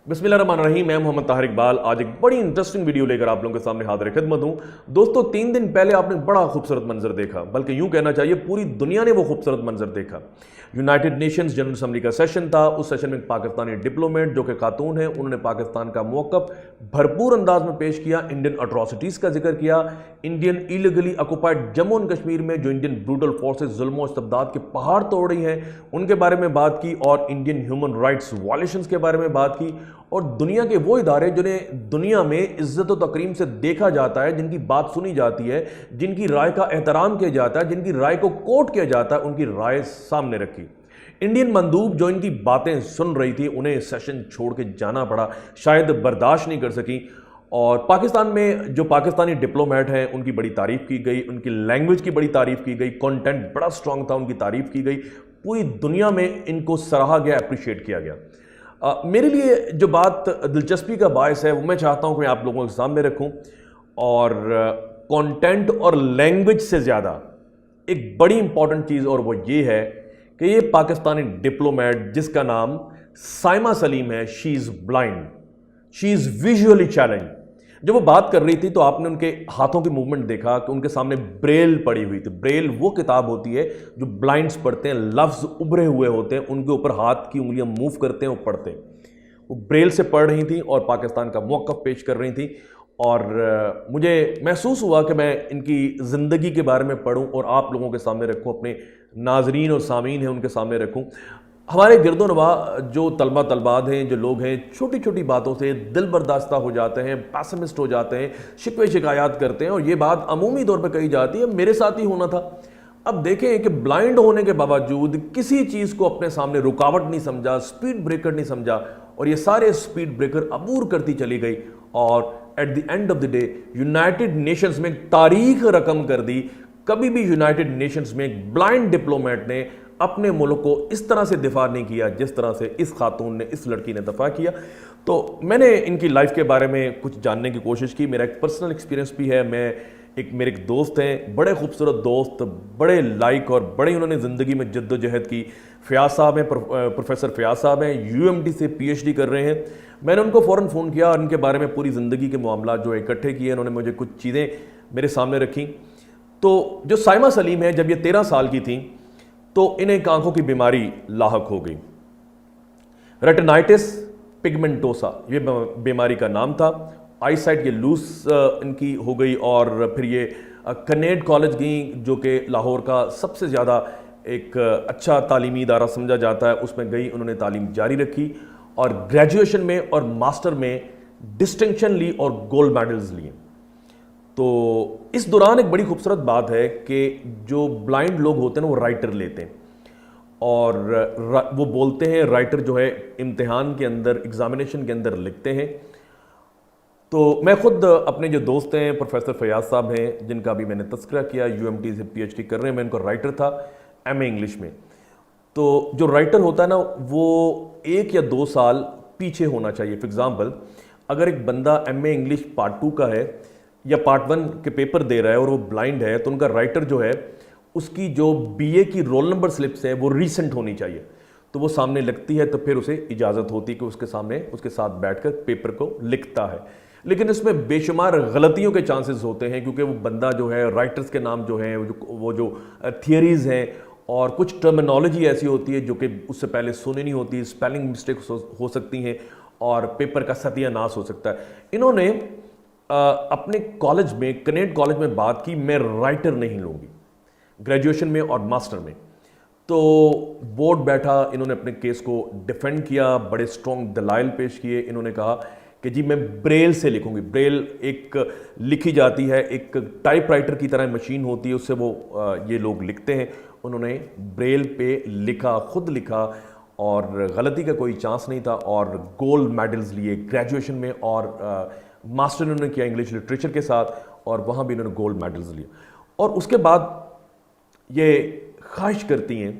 बिस्मिल्लाहिर्रहमानिर्रहीम। मैं मोहम्मद ताहिर इकबाल आज एक बड़ी इंटरेस्टिंग वीडियो लेकर आप लोगों के सामने हाजिर खिदमत हूं। दोस्तों, 3 दिन पहले आपने बड़ा खूबसूरत मंजर देखा, बल्कि यूं कहना चाहिए पूरी दुनिया ने वो खूबसूरत मंजर देखा। यूनाइटेड नेशंस जनरल असम्बली का सेशन था। उस सेशन में पाकिस्तानी डिप्लोमेट जो कि खातून है, उन्होंने पाकिस्तान का मौक़िफ़ भरपूर अंदाज में पेश किया। इंडियन अट्रॉसिटीज़ का जिक्र किया, Indian illegally occupied Jammu and Kashmir में जो इंडियन ब्रूटल फोर्सेस जुल्म और इस्तबदाद के पहाड़ तोड़ रही हैं उनके बारे में बात की, और इंडियन ह्यूमन राइट्स वायलेशंस के बारे में बात की। और दुनिया के वो इदारे जिन्हें दुनिया में इज्जत और तकरीम से देखा जाता है, जिनकी बात सुनी जाती है, जिनकी राय का एहतराम किया जाता है, जिनकी राय को कोट किया जाता है, उनकी राय सामने रखी। इंडियन मंदूब जो इनकी बातें सुन रही थी, उन्हें सेशन छोड़ के जाना पड़ा, शायद बर्दाश्त नहीं कर सकी। और पाकिस्तान में जो पाकिस्तानी डिप्लोमेट हैं उनकी बड़ी तारीफ़ की गई, उनकी लैंग्वेज की बड़ी तारीफ़ की गई, कंटेंट बड़ा स्ट्रांग था, उनकी तारीफ़ की गई, पूरी दुनिया में इनको सराहा गया, अप्रिशिएट किया गया। मेरे लिए जो बात दिलचस्पी का बायस है वो मैं चाहता हूँ कि मैं आप लोगों के सामने रखूँ, और कंटेंट और लैंग्वेज से ज़्यादा एक बड़ी इंपॉर्टेंट चीज़, और वो ये है कि ये पाकिस्तानी डिप्लोमेट जिसका नाम साइमा सलीम है, she is blind, she is visually challenge. जब वो बात कर रही थी तो आपने उनके हाथों की मूवमेंट देखा कि उनके सामने ब्रेल पड़ी हुई थी। ब्रेल वो किताब होती है जो ब्लाइंड्स पढ़ते हैं, लफ्ज़ उभरे हुए होते हैं, उनके ऊपर हाथ की उंगलियां मूव करते हैं, वो पढ़ते हैं। वो ब्रेल से पढ़ रही थी और पाकिस्तान का मौक़िफ़ पेश कर रही थी। और मुझे महसूस हुआ कि मैं इनकी ज़िंदगी के बारे में पढ़ूं और आप लोगों के सामने रखूं, अपने नाजरीन और सामीन हैं उनके सामने रखूं। हमारे गिरदोनवा जो तलबात हैं, जो लोग हैं, छोटी छोटी बातों से दिल बर्दाश्ता हो जाते हैं, पैसिमिस्ट हो जाते हैं, शिकवे शिकायत करते हैं, और ये बात अमूमी तौर पर कही जाती है मेरे साथ ही होना था। अब देखें कि ब्लाइंड होने के बावजूद किसी चीज़ को अपने सामने रुकावट नहीं समझा, स्पीड ब्रेकर नहीं समझा, और ये सारे स्पीड ब्रेकर अबूर करती चली गई। और at the end of the day United Nations में तारीख रकम कर दी। कभी भी यूनाइटेड नेशंस में एक ब्लाइंड डिप्लोमेट ने अपने मुल्क को इस तरह से दिफा नहीं किया जिस तरह से इस खातून ने, इस लड़की ने दफा किया। तो मैंने इनकी लाइफ के बारे में कुछ जानने की कोशिश की। मेरा एक पर्सनल एक्सपीरियंस भी है। मेरे एक दोस्त हैं, बड़े खूबसूरत दोस्त, बड़े लाइक, और बड़े उन्होंने ज़िंदगी में जद्दोजहद की। फ़याज़ साहब हैं, प्रोफेसर फ़याज़ साहब हैं, UMT से PhD कर रहे हैं। मैंने उनको फ़ौरन फ़ोन किया और इनके बारे में पूरी ज़िंदगी के मामला जो इकट्ठे किए, उन्होंने मुझे कुछ चीज़ें मेरे सामने रखी। तो जो साइमा सलीम है, जब ये 13 साल की थी तो इन्हें एक आंखों की बीमारी लाहक हो गई, रेटिनाइटिस पिगमेंटोसा ये बीमारी का नाम था। आईसाइट ये लूस इनकी हो गई, और फिर ये कनेड कॉलेज गई जो कि लाहौर का सबसे ज़्यादा एक अच्छा तालीमी इदारा समझा जाता है, उसमें गई। उन्होंने तालीम जारी रखी और ग्रेजुएशन में और मास्टर में डिस्टिंक्शन ली और गोल्ड मेडल्स लिए। तो इस दौरान एक बड़ी खूबसूरत बात है कि जो ब्लाइंड लोग होते हैं ना, वो राइटर लेते हैं, और वो बोलते हैं, राइटर जो है इम्तिहान के अंदर, एग्जामिनेशन के अंदर लिखते हैं। तो मैं खुद अपने जो दोस्त हैं, प्रोफेसर फ़याज़ साहब हैं जिनका भी मैंने तज़किरा किया, UMT से PhD कर रहे हैं, मैं इनको राइटर था, MA इंग्लिश में। तो जो राइटर होता है ना, वो 1 या 2 साल पीछे होना चाहिए। फॉर एग्ज़ाम्पल, अगर एक बंदा MA इंग्लिश पार्ट 2 का है या पार्ट 1 के पेपर दे रहा है और वो ब्लाइंड है, तो उनका राइटर जो है, उसकी जो BA की रोल नंबर स्लिप्स है वो रीसेंट होनी चाहिए। तो वो सामने लगती है तो फिर उसे इजाज़त होती है कि उसके सामने, उसके साथ बैठकर पेपर को लिखता है। लेकिन इसमें बेशुमार गलतियों के चांसेस होते हैं, क्योंकि वो बंदा जो है, राइटर्स के नाम जो हैं, वो जो थियरीज़ हैं, और कुछ टर्मिनोलॉजी ऐसी होती है जो कि उससे पहले सुनी नहीं होती, स्पेलिंग मिस्टेक्स हो सकती हैं, और पेपर का सत्यानाश हो सकता है। इन्होंने अपने कॉलेज में, कनेड कॉलेज में बात की, मैं राइटर नहीं लूँगी, ग्रेजुएशन में और मास्टर में। तो बोर्ड बैठा, इन्होंने अपने केस को डिफेंड किया, बड़े स्ट्रॉन्ग दलाइल पेश किए। इन्होंने कहा कि जी मैं ब्रेल से लिखूंगी। ब्रेल एक लिखी जाती है, एक टाइपराइटर की तरह मशीन होती है, उससे वो ये लोग लिखते हैं। उन्होंने ब्रेल पे लिखा, खुद लिखा, और गलती का कोई चांस नहीं था, और गोल्ड मेडल्स लिए ग्रेजुएशन में, और मास्टर इन्होंने किया इंग्लिश लिटरेचर के साथ, और वहाँ भी इन्होंने गोल्ड मेडल्स लिए। और उसके बाद ये ख्वाहिश करती हैं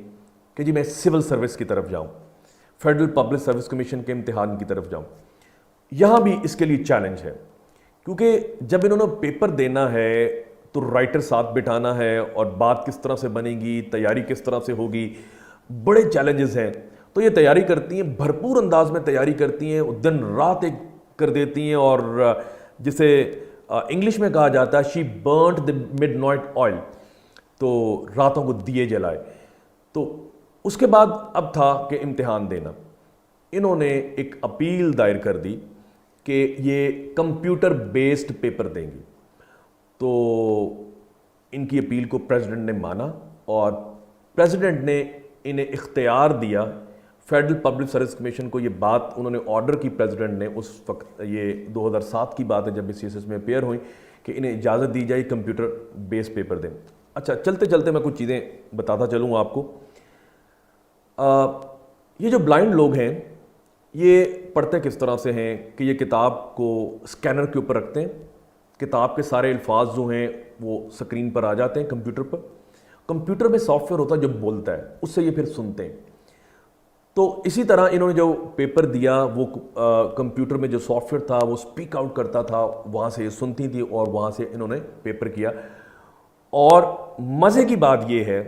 कि जी मैं सिविल सर्विस की तरफ जाऊँ, फेडरल पब्लिक सर्विस कमीशन के इम्तिहान की तरफ जाऊँ। यहाँ भी इसके लिए चैलेंज है, क्योंकि जब इन्होंने पेपर देना है तो राइटर साथ बिठाना है, और बात किस तरह से बनेगी, तैयारी किस तरह से होगी, बड़े चैलेंजेस हैं। تو یہ تیاری کرتی ہیں, بھرپور انداز میں تیاری کرتی ہیں, دن رات ایک کر دیتی ہیں, اور جسے انگلش میں کہا جاتا ہے she burnt the midnight oil, تو راتوں کو دیے جلائے. تو اس کے بعد اب تھا کہ امتحان دینا. انہوں نے ایک اپیل دائر کر دی کہ یہ کمپیوٹر بیسڈ پیپر دیں گی. تو ان کی اپیل کو پریزیڈنٹ نے مانا, اور پریزیڈنٹ نے انہیں اختیار دیا, فیڈرل پبلک سروس کمیشن کو یہ بات انہوں نے آرڈر کی پریزیڈنٹ نے اس وقت, یہ 2007 کی بات ہے جب سی ایس ایس میں اپیئر ہوئی, کہ انہیں اجازت دی جائے کمپیوٹر بیس پیپر دیں. اچھا چلتے چلتے میں کچھ چیزیں بتاتا چلوں آپ کو. یہ جو بلائنڈ لوگ ہیں یہ پڑھتے کس طرح سے ہیں کہ یہ کتاب کو اسکینر کے اوپر رکھتے ہیں, کتاب کے سارے الفاظ جو ہیں وہ سکرین پر آ جاتے ہیں کمپیوٹر پر. کمپیوٹر میں سافٹ ویئر ہوتا ہے جو بولتا ہے, اس سے یہ پھر سنتے ہیں. تو اسی طرح انہوں نے جو پیپر دیا وہ کمپیوٹر میں جو سافٹ ویئر تھا وہ اسپیک آؤٹ کرتا تھا, وہاں سے یہ سنتی تھی اور وہاں سے انہوں نے پیپر کیا. اور مزے کی بات یہ ہے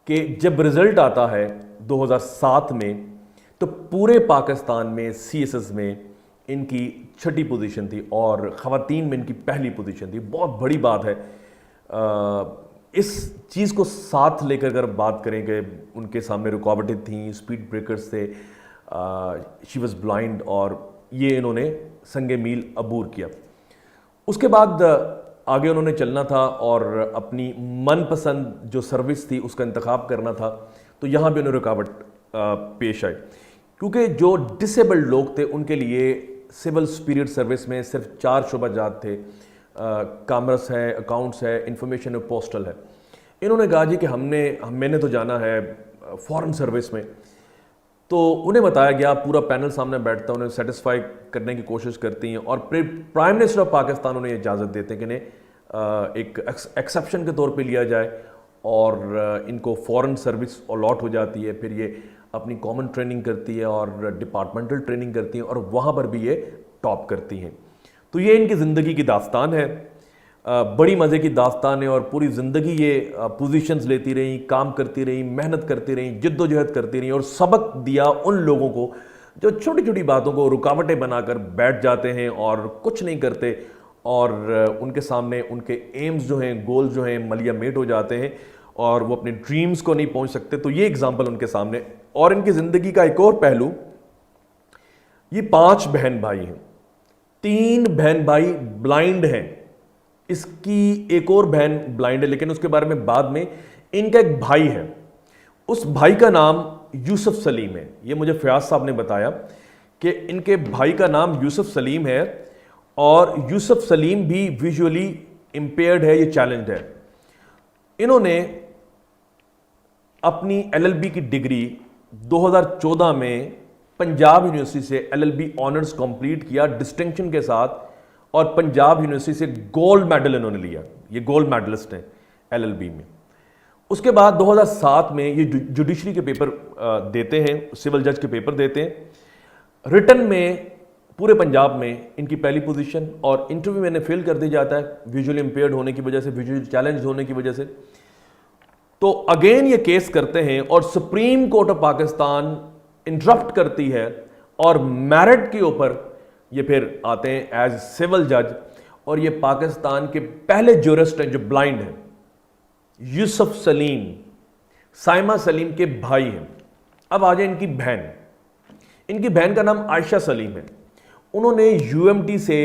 کہ جب رزلٹ آتا ہے 2007 میں تو پورے پاکستان میں سی ایس ایس میں ان کی 6ٹھی پوزیشن تھی, اور خواتین میں ان کی پہلی پوزیشن تھی. بہت بڑی بات ہے. اس چیز کو ساتھ لے کر اگر بات کریں کہ ان کے سامنے رکاوٹیں تھیں, اسپیڈ بریکرز تھے, شی واز بلائنڈ, اور یہ انہوں نے سنگ میل عبور کیا. اس کے بعد آگے انہوں نے چلنا تھا اور اپنی من پسند جو سروس تھی اس کا انتخاب کرنا تھا. تو یہاں بھی انہیں رکاوٹ پیش آئی, کیونکہ جو ڈسیبلڈ لوگ تھے ان کے لیے سول سپیریٹ سروس میں صرف 4 شعبہ جات تھے, کامرس ہے, اکاؤنٹس ہے, انفارمیشن اور پوسٹل ہے. انہوں نے کہا جی کہ میں نے تو جانا ہے فارن سروس میں. تو انہیں بتایا گیا, پورا پینل سامنے بیٹھتا ہے, انہیں سیٹسفائی کرنے کی کوشش کرتی ہیں, اور پرائم منسٹر آف پاکستان انہیں اجازت دیتے ہیں کہ انہیں ایک ایکسیپشن کے طور پہ لیا جائے, اور ان کو فارن سروس الاٹ ہو جاتی ہے. پھر یہ اپنی کامن ٹریننگ کرتی ہے اور ڈپارٹمنٹل ٹریننگ کرتی ہیں, اور وہاں پر بھی یہ ٹاپ کرتی ہیں. تو یہ ان کی زندگی کی داستان ہے, بڑی مزے کی داستان ہے, اور پوری زندگی یہ پوزیشنز لیتی رہیں, کام کرتی رہیں, محنت کرتی رہیں, جد و جہد کرتی رہیں, اور سبق دیا ان لوگوں کو جو چھوٹی چھوٹی باتوں کو رکاوٹیں بنا کر بیٹھ جاتے ہیں اور کچھ نہیں کرتے, اور ان کے سامنے ان کے ایمز جو ہیں, گولز جو ہیں ملیا میٹ ہو جاتے ہیں, اور وہ اپنے ڈریمز کو نہیں پہنچ سکتے. تو یہ ایگزامپل ان کے سامنے. اور ان کی زندگی کا ایک اور پہلو, یہ 5 بہن بھائی ہیں, 3 بہن بھائی بلائنڈ ہیں, اس کی ایک اور بہن بلائنڈ ہے لیکن اس کے بارے میں بعد میں. ان کا ایک بھائی ہے, اس بھائی کا نام یوسف سلیم ہے. یہ مجھے فیاض صاحب نے بتایا کہ ان کے بھائی کا نام یوسف سلیم ہے, اور یوسف سلیم بھی ویژولی امپیئرڈ ہے, یہ چیلنجڈ ہے. انہوں نے اپنی LLB کی ڈگری 2014 میں پنجاب یونیورسٹی سے LLB آنرز کمپلیٹ کیا ڈسٹنکشن کے ساتھ, اور پنجاب یونیورسٹی سے گولڈ میڈل انہوں نے لیا. یہ گولڈ میڈلسٹ ہیں LLB میں. اس کے بعد 2007 میں یہ جوڈیشری کے پیپر دیتے ہیں, سول جج کے پیپر دیتے ہیں. ریٹن میں پورے پنجاب میں ان کی پہلی پوزیشن, اور انٹرویو میں انہیں فیل کر دیا جاتا ہے ویژولی امپیئرڈ ہونے کی وجہ سے, ویژولی چیلنج ہونے کی وجہ سے. تو اگین یہ کیس کرتے ہیں, اور supreme court of Pakistan interrupt کرتی ہے, اور میرٹ کے اوپر یہ پھر آتے ہیں ایز سول جج. اور یہ پاکستان کے پہلے جورسٹ ہیں جو بلائنڈ ہیں. یوسف سلیم سائمہ سلیم کے بھائی ہیں. اب آ جائیں ان کی بہن. ان کی بہن کا نام عائشہ سلیم ہے. انہوں نے UMT سے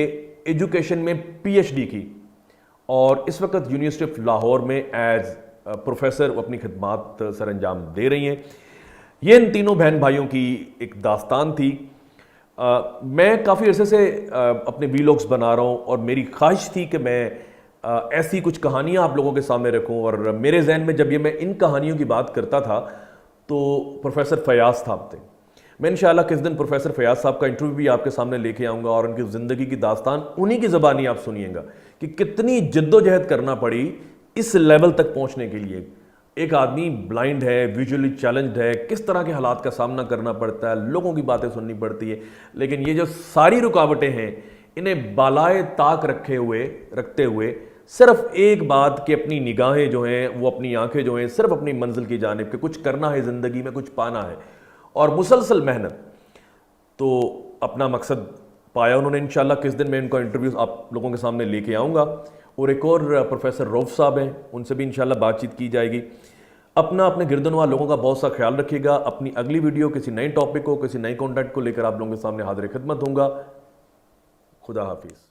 ایجوکیشن میں PhD کی, اور اس وقت یونیورسٹی آف لاہور میں ایز پروفیسر اپنی خدمات سر انجام دے رہی ہیں. یہ ان تینوں بہن بھائیوں کی ایک داستان تھی. میں کافی عرصے سے اپنے ویلاگز بنا رہا ہوں, اور میری خواہش تھی کہ میں ایسی کچھ کہانیاں آپ لوگوں کے سامنے رکھوں. اور میرے ذہن میں جب میں ان کہانیوں کی بات کرتا تھا تو پروفیسر فیاض صاحب تھے. میں انشاءاللہ کس دن پروفیسر فیاض صاحب کا انٹرویو بھی آپ کے سامنے لے کے آؤں گا, اور ان کی زندگی کی داستان انہی کی زبانی آپ سنیے گا کہ کتنی جد و جہد کرنا پڑی اس لیول تک پہنچنے کے لیے. ایک آدمی بلائنڈ ہے, ویژولی چیلنجڈ ہے, کس طرح کے حالات کا سامنا کرنا پڑتا ہے, لوگوں کی باتیں سننی پڑتی ہے. لیکن یہ جو ساری رکاوٹیں ہیں انہیں بالائے طاق رکھتے ہوئے صرف ایک بات کہ اپنی نگاہیں جو ہیں, وہ اپنی آنکھیں جو ہیں صرف اپنی منزل کی جانب کہ کچھ کرنا ہے زندگی میں, کچھ پانا ہے. اور مسلسل محنت، تو اپنا مقصد پایا انہوں نے انشاءاللہ. کس دن میں ان کا انٹرویو آپ لوگوں کے سامنے لے کے آؤں گا. اور ایک اور پروفیسر روف صاحب ہیں، ان سے بھی انشاءاللہ بات چیت کی جائے گی. اپنے گردنوار لوگوں کا بہت سا خیال رکھیے گا. اپنی اگلی ویڈیو کسی نئے ٹاپک کو، کسی نئے کانٹینٹ کو لے کر آپ لوگوں کے سامنے حاضر خدمت ہوں گا. خدا حافظ.